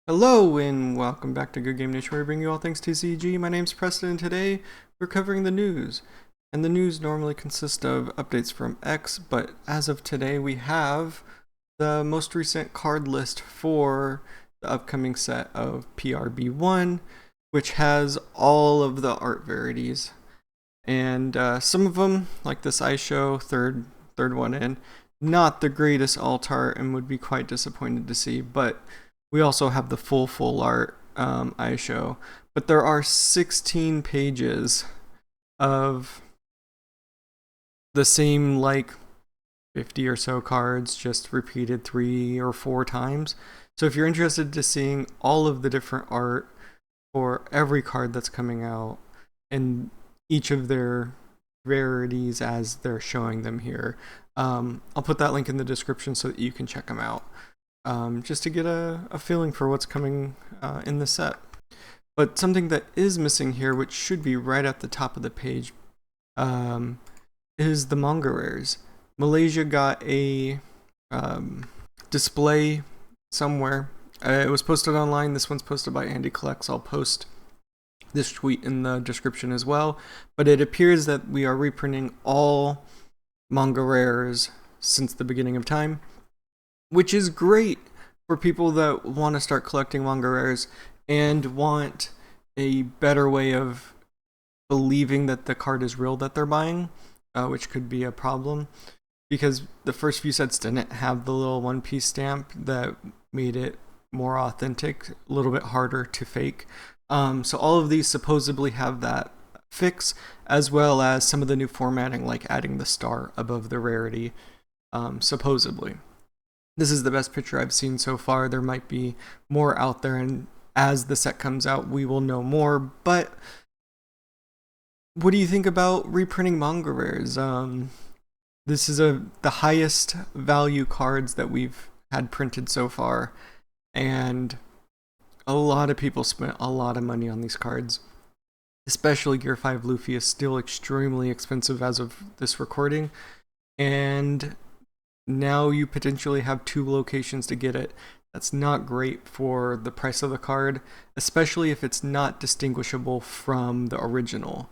Hello and welcome back to Good Game Nation, where we bring you all things TCG. My name's Preston and today we're covering the news. And the news normally consists of updates from X, but as of today we have the most recent card list for the upcoming set of PRB-01, which has all of the art varieties. And some of them, like this ice show, third one in, not the greatest alt art and would be quite disappointed to see, but we also have the full art I show, but there are 16 pages of the same 50 or so cards, just repeated 3 or 4 times. So if you're interested to seeing all of the different art for every card that's coming out and each of their rarities as they're showing them here, I'll put that link in the description so that you can check them out. Just to get a feeling for what's coming in the set. But something that is missing here, which should be right at the top of the page, is the manga rares. Malaysia got a display somewhere. It was posted online. This one's posted by Andy Collects. I'll post this tweet in the description as well. But it appears that we are reprinting all manga rares since the beginning of time, which is great for people that want to start collecting manga rares and want a better way of believing that the card is real that they're buying, which could be a problem because the first few sets didn't have the little One Piece stamp that made it more authentic, a little bit harder to fake. So all of these supposedly have that fix, as well as some of the new formatting, like adding the star above the rarity, supposedly. This is the best picture I've seen so far. There might be more out there, and as the set comes out, we will know more. But what do you think about reprinting manga rares? This is the highest value cards that we've had printed so far, and a lot of people spent a lot of money on these cards. Especially Gear 5 Luffy is still extremely expensive as of this recording, and now you potentially have 2 locations to get it. That's not great for the price of the card, especially if it's not distinguishable from the original.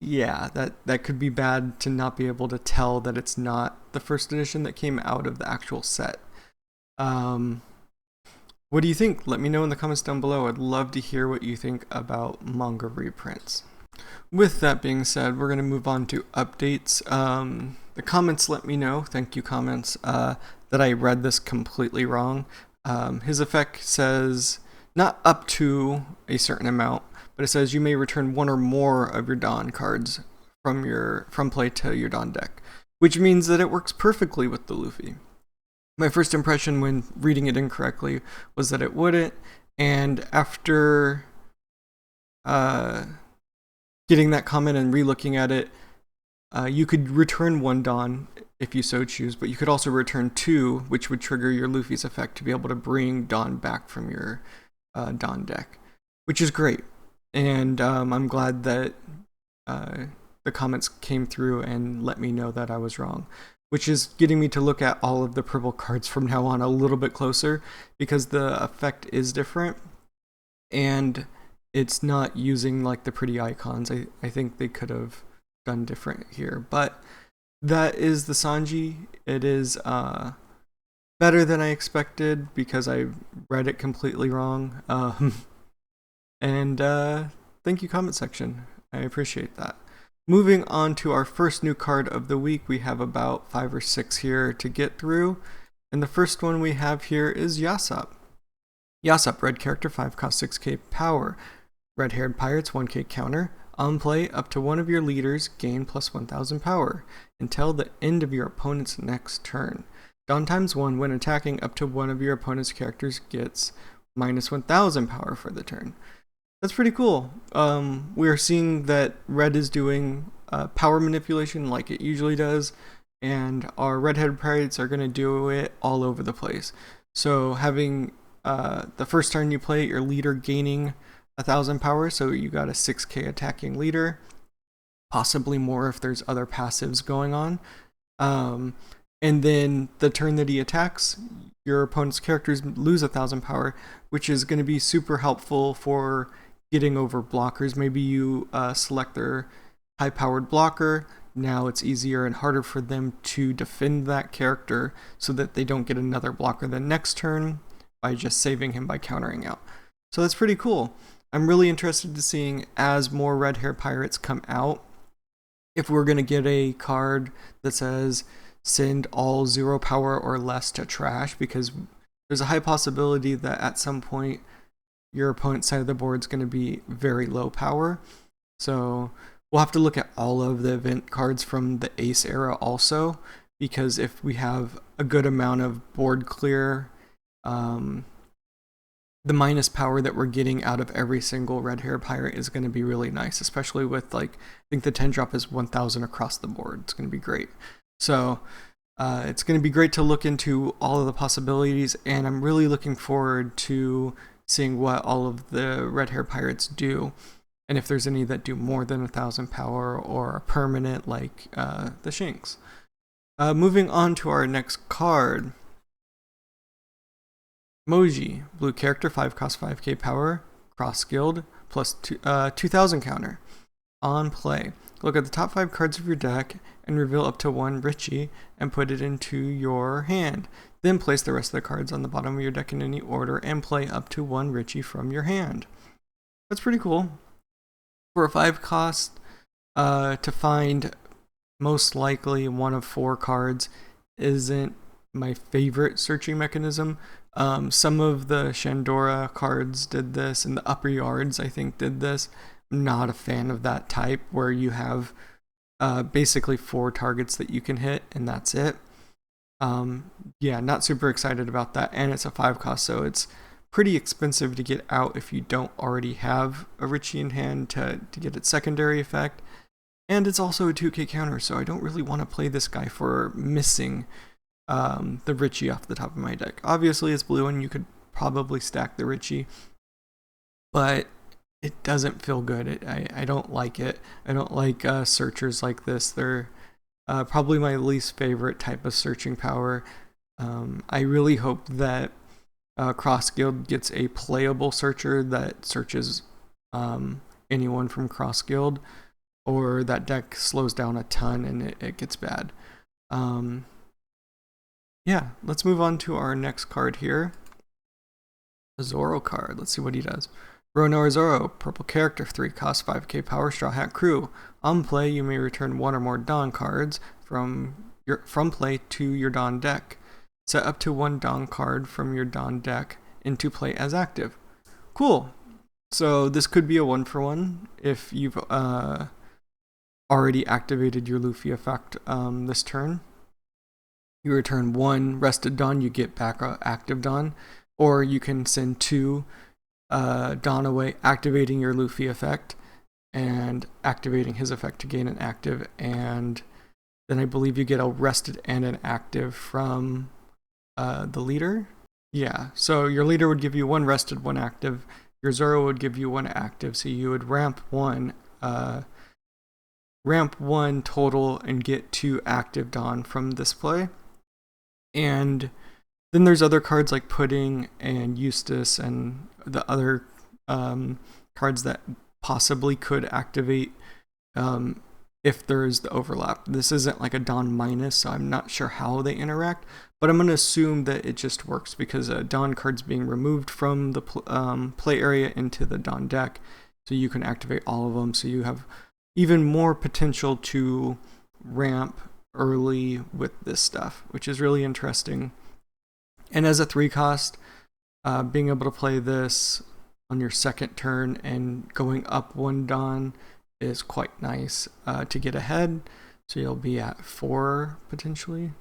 Yeah, that could be bad to not be able to tell that it's not the first edition that came out of the actual set. What do you think? Let me know in the comments down below. I'd love to hear what you think about manga reprints. With that being said, we're going to move on to updates. The comments let me know, thank you comments, that I read this completely wrong. His effect says not up to a certain amount, but it says you may return 1 or more of your Dawn cards from play to your Dawn deck, which means that it works perfectly with the Luffy. My first impression when reading it incorrectly was that it wouldn't, and after getting that comment and re-looking at it, you could return 1 Dawn if you so choose, but you could also return 2, which would trigger your Luffy's effect to be able to bring Dawn back from your Dawn deck, which is great. And I'm glad that the comments came through and let me know that I was wrong, which is getting me to look at all of the purple cards from now on a little bit closer, because the effect is different and it's not using like the pretty icons. I think they could have done different here, but that is the sanji. It is better than I expected because I read it completely wrong. And thank you, comment section. I appreciate that. Moving on to our first new card of the week, we have about 5 or 6 here to get through. And the first one we have here is Yasop. Yasop, red character, 5 cost 6k power. Red-haired pirates, 1k counter. On play, up to one of your leaders gain plus 1000 power until the end of your opponent's next turn. Dawn ×1, when attacking, up to one of your opponent's characters gets minus 1000 power for the turn. That's pretty cool. We're seeing that red is doing power manipulation like it usually does, and our red-headed pirates are going to do it all over the place. So having the first turn you play, your leader gaining 1000 power, so you got a 6k attacking leader, possibly more if there's other passives going on. And then the turn that he attacks, your opponent's characters lose 1,000 power, which is going to be super helpful for getting over blockers. Maybe you select their high-powered blocker. Now it's easier and harder for them to defend that character so that they don't get another blocker the next turn by just saving him by countering out. So that's pretty cool. I'm really interested to seeing, as more Red Hair Pirates come out, if we're going to get a card that says send all 0 power or less to trash, because there's a high possibility that at some point your opponent's side of the board is going to be very low power. So we'll have to look at all of the event cards from the Ace era also, because if we have a good amount of board clear, the minus power that we're getting out of every single Red Hair Pirate is going to be really nice, especially with, like, I think the 10 drop is 1,000 across the board. It's going to be great. So it's going to be great to look into all of the possibilities, and I'm really looking forward to seeing what all of the Red Hair Pirates do, and if there's any that do more than 1,000 power or permanent, like the Shanks. Moving on to our next card. Moji, blue character, 5 cost 5k power, cross skilled, plus 2,000 counter. On play, look at the top 5 cards of your deck and reveal up to 1 Richie and put it into your hand. Then place the rest of the cards on the bottom of your deck in any order and play up to 1 Richie from your hand. That's pretty cool. For a 5 cost, to find most likely one of 4 cards isn't my favorite searching mechanism. Some of the Shandora cards did this, and the Upper Yards, I think, did this. I'm not a fan of that type, where you have basically 4 targets that you can hit, and that's it. Yeah, not super excited about that, and it's a 5 cost, so it's pretty expensive to get out if you don't already have a Richie in hand to get its secondary effect. And it's also a 2k counter, so I don't really want to play this guy for missing the Richie off the top of my deck. Obviously it's blue and you could probably stack the Richie, but it doesn't feel good. I don't like it. I don't like searchers like this. They're probably my least favorite type of searching power. I really hope that Cross Guild gets a playable searcher that searches anyone from Cross Guild, or that deck slows down a ton and it gets bad. Yeah, let's move on to our next card here. A Zoro card. Let's see what he does. Ronor Zoro, purple character, 3 cost 5k power, Straw Hat Crew. On play, you may return 1 or more Dawn cards from play to your Dawn deck. Set up to 1 Dawn card from your Dawn deck into play as active. Cool. So this could be a 1-for-1 if you've already activated your Luffy effect this turn. You return 1 rested Dawn, you get back active Dawn, or you can send 2 Dawn away, activating your Luffy effect and activating his effect to gain an active, and then I believe you get a rested and an active from the leader. Yeah, so your leader would give you 1 rested, 1 active. Your Zoro would give you 1 active, so you would ramp 1 total and get 2 active Dawn from this play. And then there's other cards like Pudding and Eustace and the other cards that possibly could activate if there's the overlap. This isn't like a Dawn minus, so I'm not sure how they interact, but I'm going to assume that it just works because a Dawn card's being removed from the play area into the Dawn deck, so you can activate all of them, so you have even more potential to ramp early with this stuff, which is really interesting. And as a 3 cost, being able to play this on your second turn and going up 1 Dawn is quite nice to get ahead. So you'll be at 4 potentially.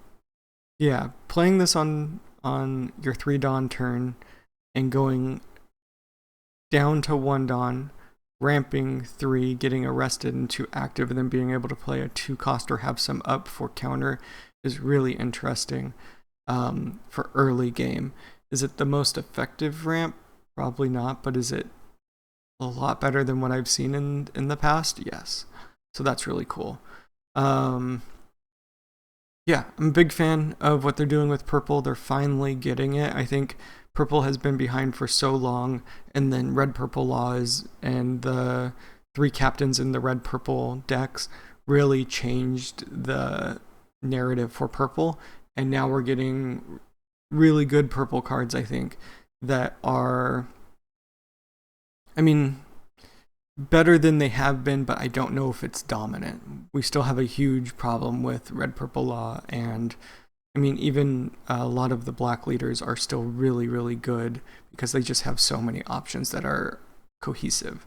Yeah, playing this on your 3 Dawn turn and going down to 1 Dawn, ramping 3, getting arrested into active, and then being able to play a 2 cost or have some up for counter is really interesting for early game. Is it the most effective ramp? Probably not, but is it a lot better than what I've seen in the past? Yes. So that's really cool. Yeah, I'm a big fan of what they're doing with purple. They're finally getting it. I think purple has been behind for so long, and then red purple laws and the three captains in the red purple decks really changed the narrative for purple, and now we're getting really good purple cards, I think, that are, I mean, better than they have been, but I don't know if it's dominant. We still have a huge problem with red purple law, and I mean, even a lot of the black leaders are still really, really good because they just have so many options that are cohesive.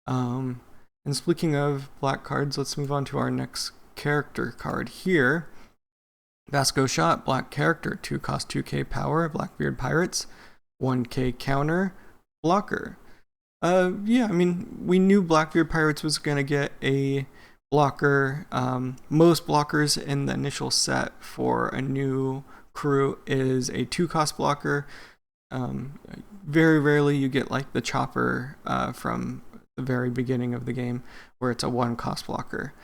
And speaking of black cards, let's move on to our next character card here. Vasco Shot, black character, 2 cost 2k power, Blackbeard Pirates, 1k counter, blocker. Yeah, I mean, we knew Blackbeard Pirates was going to get a blocker. Most blockers in the initial set for a new crew is a 2 cost blocker. Very rarely you get like the chopper from the very beginning of the game where it's a 1 cost blocker.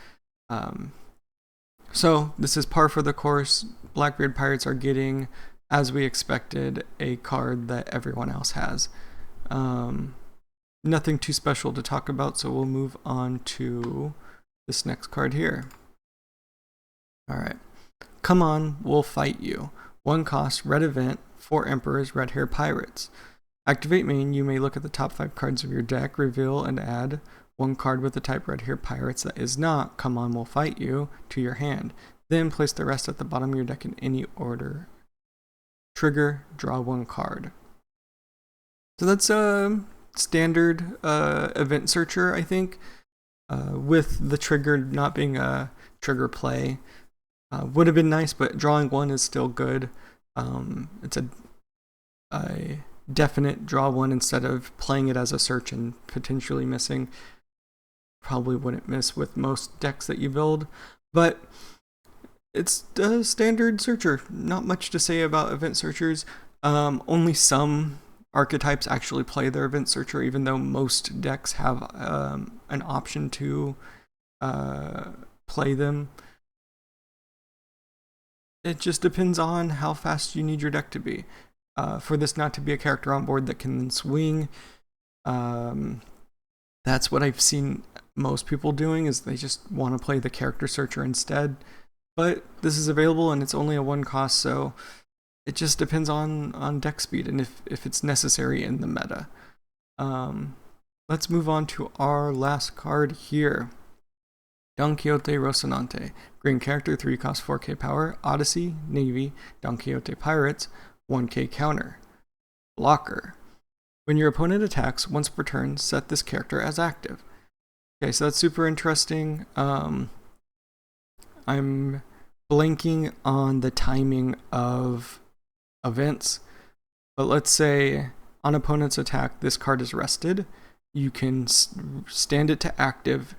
So this is par for the course. Blackbeard Pirates are getting, as we expected, a card that everyone else has. Nothing too special to talk about, so we'll move on to this next card here. Alright. Come on, we'll fight you. 1 cost, red event, 4 emperors, red hair pirates. Activate main, you may look at the top 5 cards of your deck, reveal and add 1 card with the type red hair pirates that is not Come on, we'll fight you to your hand. Then place the rest at the bottom of your deck in any order. Trigger, draw 1 card. So that's a standard event searcher, I think, with the trigger not being a trigger play. Would have been nice, but drawing 1 is still good. It's a definite draw 1 instead of playing it as a search and potentially missing. Probably wouldn't miss with most decks that you build, but it's a standard searcher. Not much to say about event searchers. Only some archetypes actually play their event searcher, even though most decks have an option to play them. It just depends on how fast you need your deck to be. For this not to be a character on board that can then swing, that's what I've seen most people doing, is they just want to play the character searcher instead. But this is available and it's only a 1 cost, so it just depends on deck speed and if it's necessary in the meta. Let's move on to our last card here. Don Quixote Rocinante. Green character, 3 cost 4k power, Odyssey, Navy, Don Quixote Pirates, 1k counter. Blocker. When your opponent attacks, once per turn, set this character as active. Okay, so that's super interesting. I'm blanking on the timing of events, but let's say on opponent's attack, this card is rested. You can stand it to active,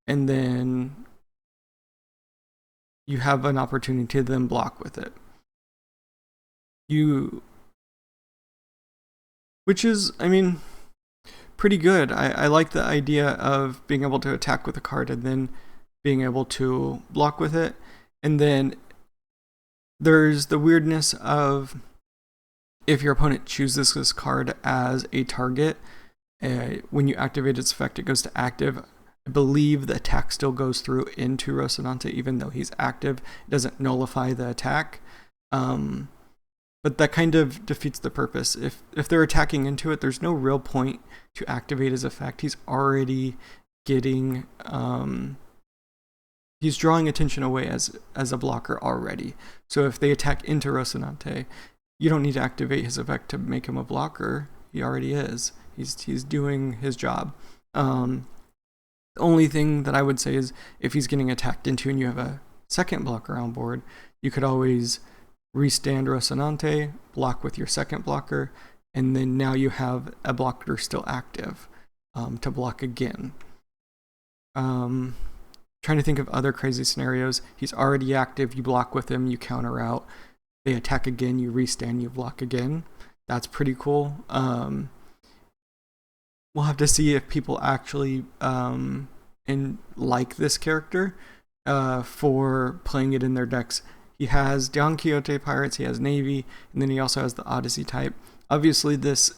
and then you have an opportunity to then block with it. Which is, I mean, pretty good. I like the idea of being able to attack with a card and then being able to block with it. And then there's the weirdness of if your opponent chooses this card as a target, when you activate its effect, it goes to active. I believe the attack still goes through into Rocinante, even though he's active. It doesn't nullify the attack. But that kind of defeats the purpose. If they're attacking into it, there's no real point to activate his effect. He's already getting, he's drawing attention away as a blocker already. So if they attack into Rocinante, you don't need to activate his effect to make him a blocker. He already is. He's doing his job. The only thing that I would say is if he's getting attacked into and you have a second blocker on board, you could always restand Rocinante, block with your second blocker, and then now you have a blocker still active to block again. Trying to think of other crazy scenarios. He's already active, you block with him, you counter out. They attack again, you restand, you block again. That's pretty cool. We'll have to see if people actually like this character for playing it in their decks. He has Don Quixote Pirates, he has Navy, and then he also has the Odyssey type. Obviously, this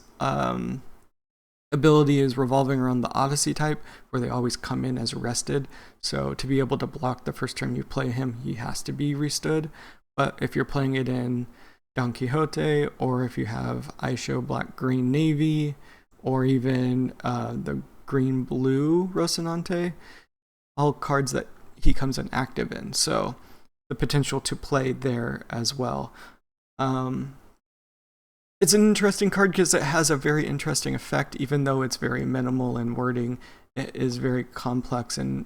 ability is revolving around the Odyssey type, where they always come in as rested. So to be able to block the first turn you play him, he has to be restood. But if you're playing it in Don Quixote, or if you have Aisho Black Green Navy, or even the Green Blue Rocinante, all cards that he comes in active in. So the potential to play there as well. It's an interesting card because it has a very interesting effect, even though it's very minimal in wording. It is very complex and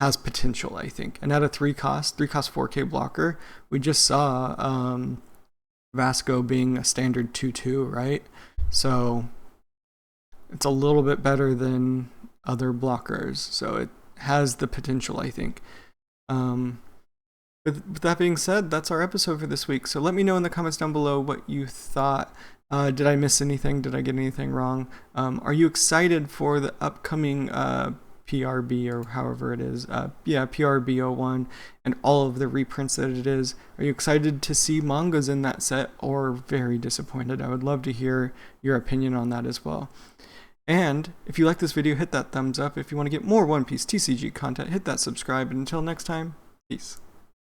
has potential, I think. And at a 3-cost 4K blocker, we just saw Vasco being a standard 2/2, right? So it's a little bit better than other blockers. So it has the potential, I think. With that being said, that's our episode for this week. So let me know in the comments down below what you thought. Did I miss anything? Did I get anything wrong? Are you excited for the upcoming PRB, or however it is? PRB-01 and all of the reprints that it is. Are you excited to see mangas in that set, or very disappointed? I would love to hear your opinion on that as well. And if you like this video, hit that thumbs up. If you want to get more One Piece TCG content, hit that subscribe. And until next time, peace.